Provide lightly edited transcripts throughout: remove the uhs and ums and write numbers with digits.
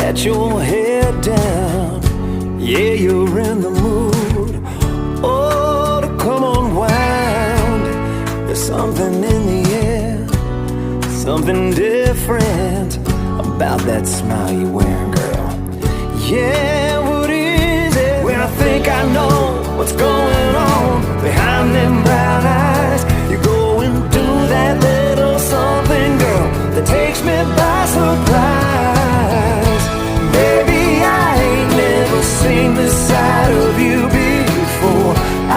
let your head down. Yeah, you're in the mood. Oh, to come unwound. There's something in the air, something different about that smile you're wearing, girl. Yeah, what is it? When I think I know what's going on behind them brown eyes, you're going through that little something, girl, that takes me by surprise. Baby, I ain't never seen this side of you before.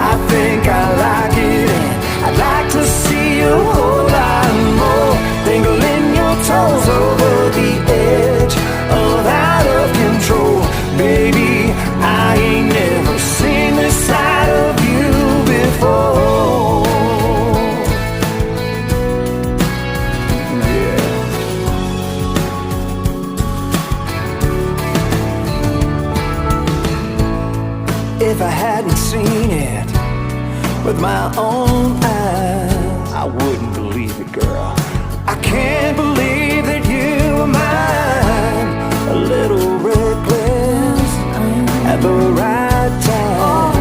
I think I like it, and I'd like to see you a whole lot more. Dangling your toes over the edge of out of control. Baby, I ain't never seen this side of you before. Yeah. If I hadn't seen it with my own eyes, I wouldn't believe it, girl. I can't believe that you were mine. A little reckless at the right time.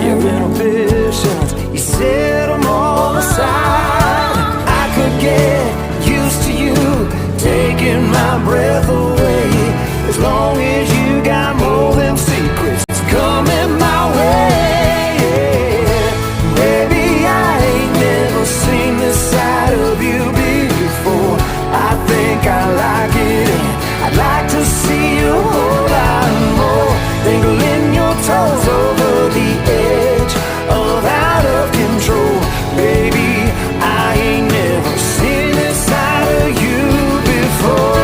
Your inhibitions, you set them all aside. I could get used to you taking my breath away, as long as you got more than secrets coming my way. Baby, I ain't never seen this side of you before. I think I like it, and I'd like to see you a whole lot more. Dangling your toes over the edge of out of control. Baby, I ain't never seen this side of you before.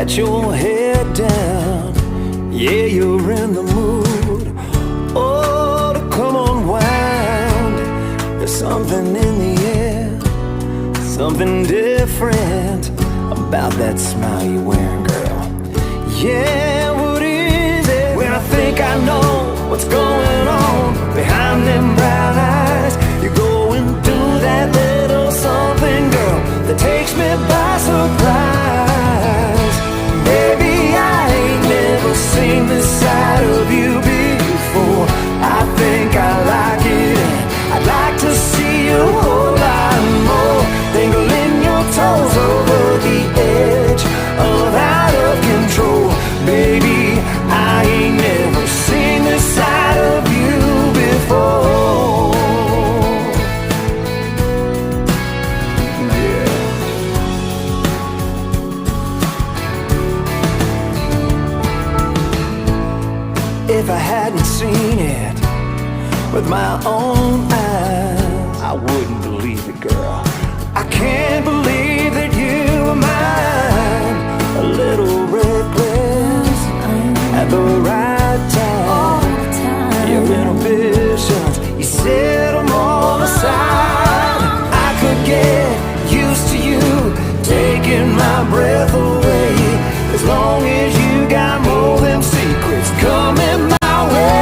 let your head down. Yeah, you're in the mood. Oh, to come unwind. There's something in the air, something different about that smile you're wearing, girl. Yeah, what is it? When I think I know what's going on behind them brown eyes, you're going through that little something, girl, that takes me by surprise. Baby, I ain't never seen this side of you before. I think I like it, and I'd like to see you a whole lot more. Dangling your toes over the edge of out of control. Baby, I ain't never seen this side of you before. Yeah. If I hadn't seen it with my own eyes, I wouldn't believe it, girl. I can't believe that you were mine. A little reckless at the right time. Your inhibitions, you set them all aside. I could get used to you taking my breath away, as long as you got more than secrets coming my way.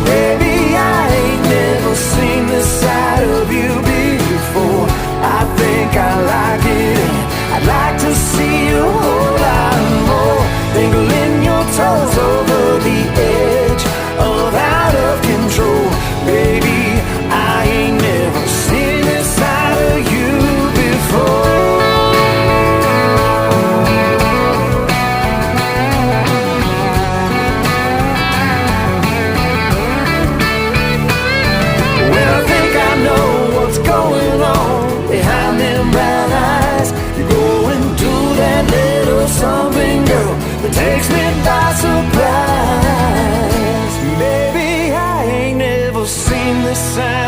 Baby, I ain't never seen this side of you before. I think I like it, and I'd like to see you a whole lot more. Dangling your toes over the edge of out of control. Baby, I ain't never seen this side of you before. When I think I know what's going on behind them brown eyes, you're going through that little something, girl, that takes me by surprise. Baby, I ain't never seen this side